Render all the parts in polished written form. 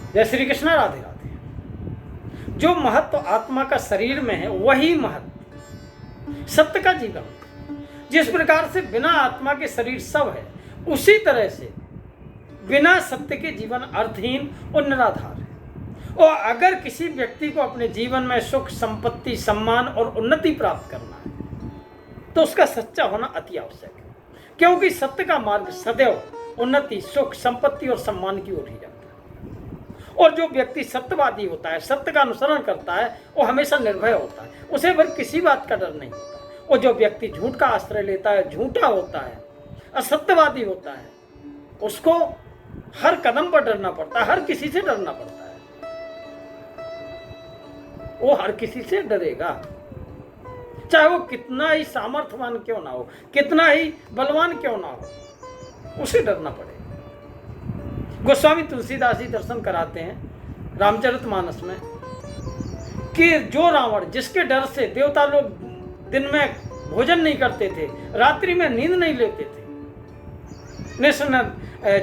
जय श्री कृष्ण, राधे राधे। जो महत्व आत्मा का शरीर में है वही महत्व सत्य का जीवन। जिस प्रकार से बिना आत्मा के शरीर सब है, उसी तरह से बिना सत्य के जीवन अर्थहीन और निराधार है। और अगर किसी व्यक्ति को अपने जीवन में सुख, संपत्ति, सम्मान और उन्नति प्राप्त करना है तो उसका सच्चा होना अति आवश्यक है, क्योंकि सत्य का मार्ग सदैव उन्नति, सुख, संपत्ति और सम्मान की ओर ही जाता है। और जो व्यक्ति सत्यवादी होता है, सत्य का अनुसरण करता है, वो हमेशा निर्भय होता है, उसे फिर किसी बात का डर नहीं होता। और जो व्यक्ति झूठ का आश्रय लेता है, झूठा होता है, असत्यवादी होता है, उसको हर कदम पर डरना पड़ता है, हर किसी से डरना पड़ता है। वो हर किसी से डरेगा, चाहे वो कितना ही सामर्थ्यवान क्यों ना हो, कितना ही बलवान क्यों ना हो, उसे डरना पड़ेगा। गोस्वामी तुलसीदास जी दर्शन कराते हैं रामचरितमानस में कि जो रावण, जिसके डर से देवता लोग दिन में भोजन नहीं करते थे, रात्रि में नींद नहीं लेते थे, निशन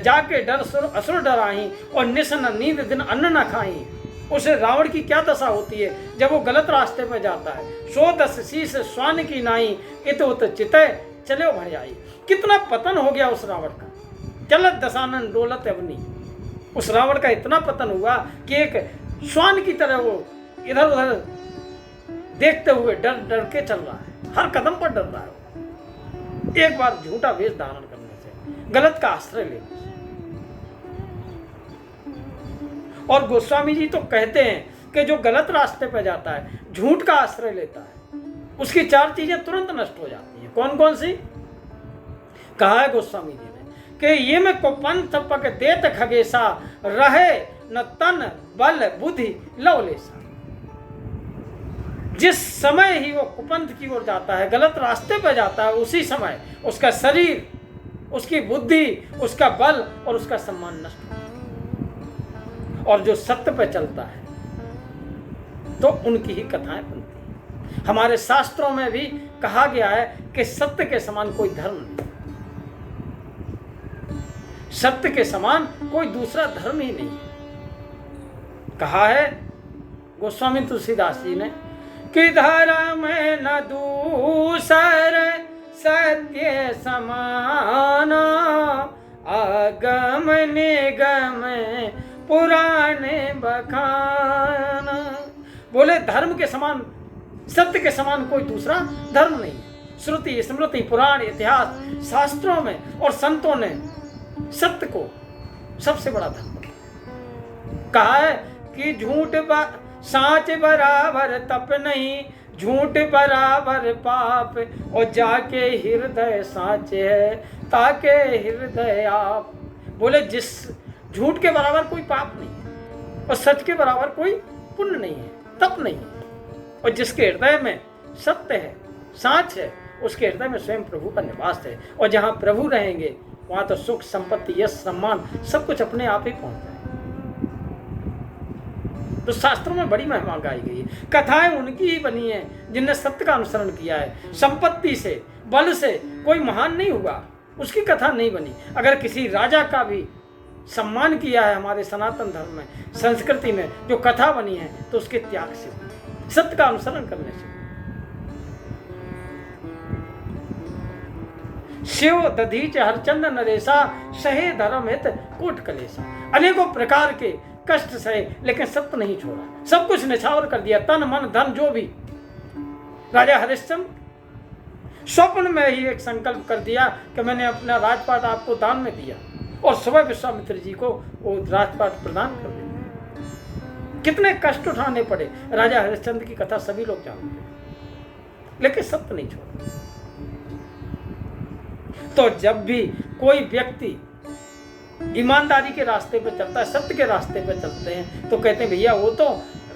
जाके डर असुर डराही और निशन नींद दिन अन्न न खाई, उसे रावण की क्या दशा होती है जब वो गलत रास्ते पर जाता है। 110 शीश स्वान की नाई, इत उत चितय चले भड़ाई। कितना पतन हो गया उस रावण का, चलत दशानन डोलत अवनी। उस रावण का इतना पतन हुआ कि एक श्वान की तरह वो इधर उधर देखते हुए डर डर के चल रहा है, हर कदम पर डर रहा है। एक बार झूठा वेश धारण करने से, गलत का आश्रय लेने से। और गोस्वामी जी तो कहते हैं कि जो गलत रास्ते पर जाता है, झूठ का आश्रय लेता है, उसकी 4 चीजें तुरंत नष्ट हो जाती हैं। कौन कौन सी? कहा है गोस्वामी जी ने कि ये में को पंथ पक देत खगेसा, रहे न तन बल बुद्धि लवलेसा। जिस समय ही वो कुपंथ की ओर जाता है, गलत रास्ते पर जाता है, उसी समय उसका शरीर, उसकी बुद्धि, उसका बल और उसका सम्मान नष्ट होता है। और जो सत्य पर चलता है तो उनकी ही कथाएं बनती हैं। हमारे शास्त्रों में भी कहा गया है कि सत्य के समान कोई धर्म नहीं, सत्य के समान कोई दूसरा धर्म ही नहीं। कहा है गोस्वामी तुलसीदास जी ने कि धर्म न दूसर सत्य समान, आगम निगम पुराने बखान। बोले धर्म के समान, सत्य के समान कोई दूसरा धर्म नहीं है। श्रुति, स्मृति, पुराण, इतिहास, शास्त्रों में और संतों ने सत्य को सबसे बड़ा धर्म कहा है कि झूठ साच बराबर तप नहीं, झूठ बराबर पाप, और जाके हृदय साचे है ताके हृदय आप। बोले जिस झूठ के बराबर कोई पाप नहीं है और सच के बराबर कोई पुण्य नहीं है, तप नहीं है। और जिसके हृदय में सत्य है, साच है, उसके हृदय में स्वयं प्रभु का निवास है। और जहाँ प्रभु रहेंगे वहाँ तो सुख, संपत्ति, यश, सम्मान सब कुछ अपने आप ही पहुँच जाए। तो शास्त्रों में बड़ी महिमा गाई गई है। कथाएं उनकी ही बनी हैं जिनने सत्य का अनुसरण किया है। संपत्ति से, बल से कोई महान नहीं हुआ, उसकी कथा नहीं बनी। अगर किसी राजा का भी सम्मान किया है हमारे सनातन धर्म में, संस्कृति में, जो कथा बनी है तो उसके त्याग से, सत्य का अनुसरण करने से। शिव दधीच हरचंद नरेशा, सहे धर्म हित कोट कलेशा। अनेकों प्रकार के कष्ट सहे लेकिन सत्य नहीं छोड़ा, सब कुछ निछावर कर दिया, तन मन धन जो भी। राजा हरिश्चंद्र स्वप्न में ही एक संकल्प कर दिया कि मैंने अपना राजपाट आपको दान में दिया, और सुबह विश्वामित्र जी को वो राजपाट प्रदान कर दिया। कितने कष्ट उठाने पड़े राजा हरिश्चंद्र की कथा सभी लोग जानते हैं, लेकिन सत्य नहीं छोड़ा। तो जब भी कोई व्यक्ति ईमानदारी के रास्ते पे चलता है, सत्य के रास्ते पे चलते हैं, तो कहते हैं भैया वो तो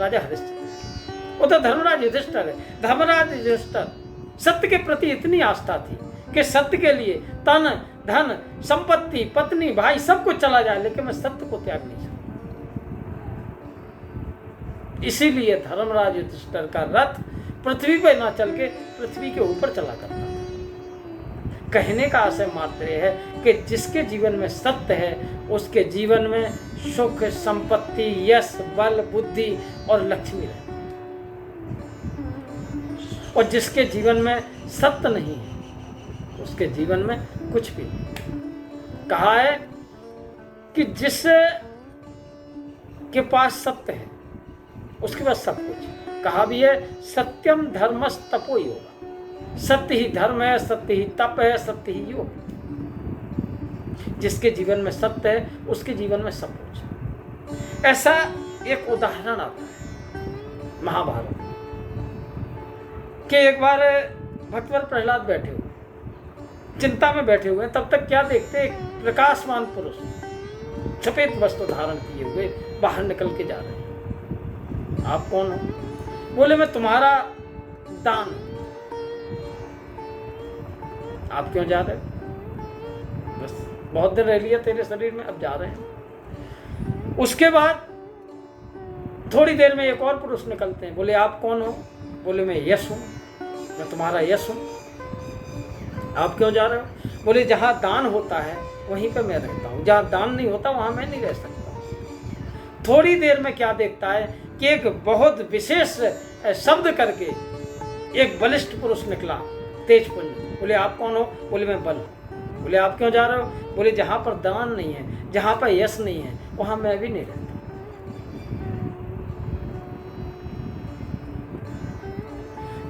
राजा हरिश्चंद्र, वो तो धर्मराज युधिष्ठिर है। धर्मराज युधिष्ठिर सत्य के प्रति इतनी आस्था थी कि सत्य के लिए तन धन संपत्ति पत्नी भाई सब कुछ चला जाए, लेकिन मैं सत्य को त्याग नहीं सकता। इसीलिए धर्मराज युधिष्ठिर का रथ पृथ्वी पर ना चल के पृथ्वी के ऊपर चला करता था। कहने का आशय मात्र है कि जिसके जीवन में सत्य है उसके जीवन में सुख, संपत्ति, यश, बल, बुद्धि और लक्ष्मी रहे। और जिसके जीवन में सत्य नहीं है उसके जीवन में कुछ भी नहीं। कहा है कि जिस के पास सत्य है उसके पास सब कुछ। कहा भी है सत्यम धर्मस तपो योग। सत्य ही धर्म है, सत्य ही तप है, सत्य ही योग। जिसके जीवन में सत्य है उसके जीवन में सब कुछ। ऐसा एक उदाहरण आता है महाभारत के। एक बार भक्तवर प्रहलाद बैठे हुए, चिंता में बैठे हुए, तब तक क्या देखते, एक प्रकाशमान पुरुष सफेद वस्त्र धारण किए हुए बाहर निकल के जा रहे हैं। आप कौन हो? बोले मैं तुम्हारा दान। आप क्यों जा रहे हो? बस बहुत देर रह लिया तेरे शरीर में, अब जा रहे हैं। उसके बाद थोड़ी देर में एक और पुरुष निकलते हैं। बोले आप कौन हो? बोले मैं यश हूं, मैं तुम्हारा यश हूं। आप क्यों जा रहे हो? बोले जहां दान होता है वहीं पे मैं रहता हूं, जहां दान नहीं होता वहां मैं नहीं रह सकता। थोड़ी देर में क्या देखता है कि एक बहुत विशेष शब्द करके एक बलिष्ठ पुरुष निकला, तेजपुंज। बोले आप कौन हो? बोले मैं बल। बोले आप क्यों जा रहे हो? बोले जहां पर दान नहीं है, जहां पर यश नहीं है वहां मैं भी नहीं रहता।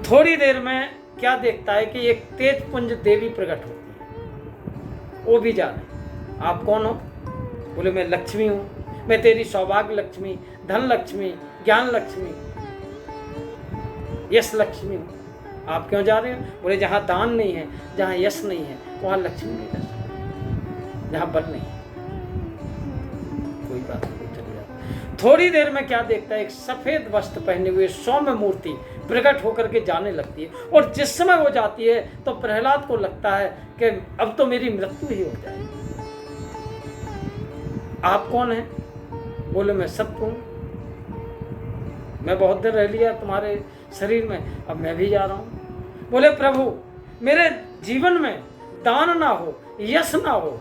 थोड़ी देर में क्या देखता है कि एक तेजपुंज देवी प्रकट होती है, वो भी जा रहे हैं। आप कौन हो? बोले मैं लक्ष्मी हूं, मैं तेरी सौभाग्य लक्ष्मी, धन लक्ष्मी, ज्ञान लक्ष्मी, यश लक्ष्मी हूं। आप क्यों जा रहे हो? बोले जहां दान नहीं है, जहां यश नहीं है वहां लक्ष्मी नहीं रह सकती, जहां बल नहीं है। कोई बात नहीं, चली जाती। थोड़ी देर में क्या देखता है, एक सफेद वस्त्र पहने हुए सौम्य मूर्ति प्रकट होकर के जाने लगती है। और जिस समय वो जाती है तो प्रहलाद को लगता है कि अब तो मेरी मृत्यु ही हो जाएगी। आप कौन हैं? बोले मैं सत्य हूं, मैं बहुत दिन रह लिया तुम्हारे शरीर में, अब मैं भी जा रहा हूं। बोले प्रभु मेरे जीवन में दान ना हो, यश ना हो,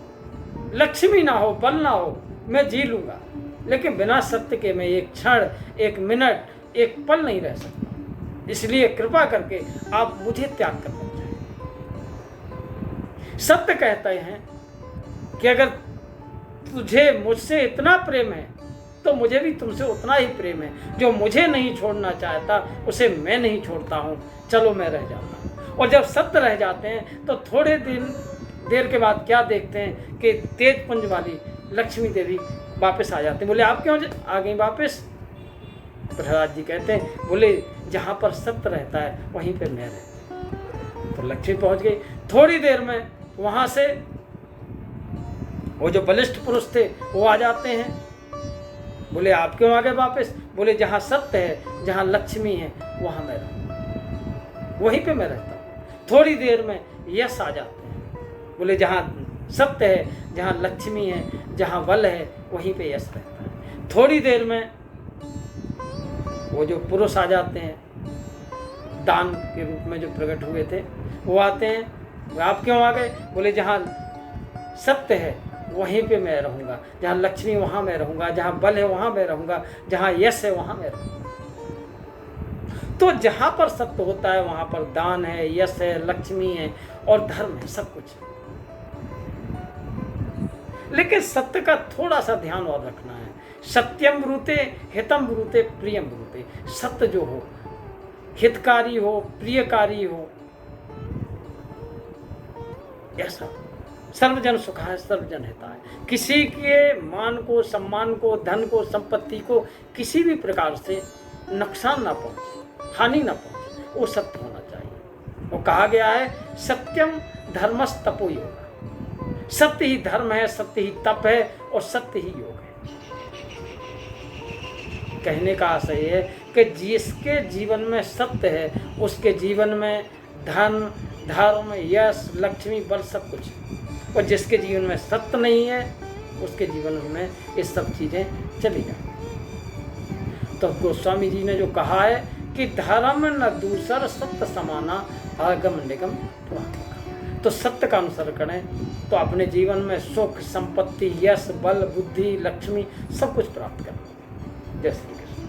लक्ष्मी ना हो, बल ना हो, मैं जी लूंगा, लेकिन बिना सत्य के मैं एक क्षण, एक मिनट, एक पल नहीं रह सकता। इसलिए कृपा करके आप मुझे त्याग करना चाहिए। सत्य कहते हैं कि अगर तुझे मुझसे इतना प्रेम है तो मुझे भी तुमसे उतना ही प्रेम है। जो मुझे नहीं छोड़ना चाहता उसे मैं नहीं छोड़ता हूँ, चलो मैं रह जाता हूँ। और जब सत्य रह जाते हैं तो थोड़े देर के बाद क्या देखते हैं कि तेजपुंज वाली लक्ष्मी देवी वापस आ जाते हैं। बोले आप क्यों आ गई वापस? प्रहलाद जी कहते हैं बोले जहाँ पर सत्य रहता है वहीं पे मैं रहता हूँ। तो लक्ष्मी पहुँच गई। थोड़ी देर में वहाँ से वो जो बलिष्ठ पुरुष थे वो आ जाते हैं। बोले आप क्यों आ गए वापस? बोले जहाँ सत्य है, जहाँ लक्ष्मी है वहाँ मैं रहूँ, वहीं पे मैं रहता हूँ। थोड़ी देर में यश आ जाते हैं। बोले जहाँ सत्य है, जहाँ लक्ष्मी है, जहाँ बल है वहीं पे यश रहता है। थोड़ी देर में वो जो पुरुष आ जाते हैं, दान के रूप में जो प्रकट हुए थे वो आते हैं। आप क्यों आ गए? बोले जहाँ सत्य है वहीं पे मैं रहूँगा, जहाँ लक्ष्मी वहाँ मैं रहूँगा, जहाँ बल है वहाँ मैं रहूँगा, जहाँ यश है वहाँ मैं रहूँगा। तो जहाँ पर सत्य होता है वहाँ पर दान है, यश है, लक्ष्मी है और धर्म है, सब कुछ है। लेकिन सत्य का थोड़ा सा ध्यान और रखना है। सत्यम ब्रूते, हितम ब्रूते, प्रियम ब्रूते। सत्य जो हो, हितकारी हो, प्रियकारी हो, ऐसा सर्वजन सुखाय सर्वजन हिताय। किसी के मान को, सम्मान को, धन को, संपत्ति को किसी भी प्रकार से नुकसान ना पहुंचे, हानि ना पहुंचे, वो सत्य होना चाहिए। वो कहा गया है सत्यम धर्मस तपो योग। सत्य ही धर्म है, सत्य ही तप है और सत्य ही योग है। कहने का आशय है कि जिसके जीवन में सत्य है उसके जीवन में धन, धर्म, यश, लक्ष्मी, बल सब कुछ है। और जिसके जीवन में सत्य नहीं है उसके जीवन में ये सब चीज़ें चली जाती। तो गोस्वामी जी ने जो कहा है कि धर्म न दूसर सत्य समाना आगम निगम पुराण। तो सत्य का अनुसरण करें तो अपने जीवन में सुख, संपत्ति, यश, बल, बुद्धि, लक्ष्मी सब कुछ प्राप्त करें। जय श्री कृष्ण।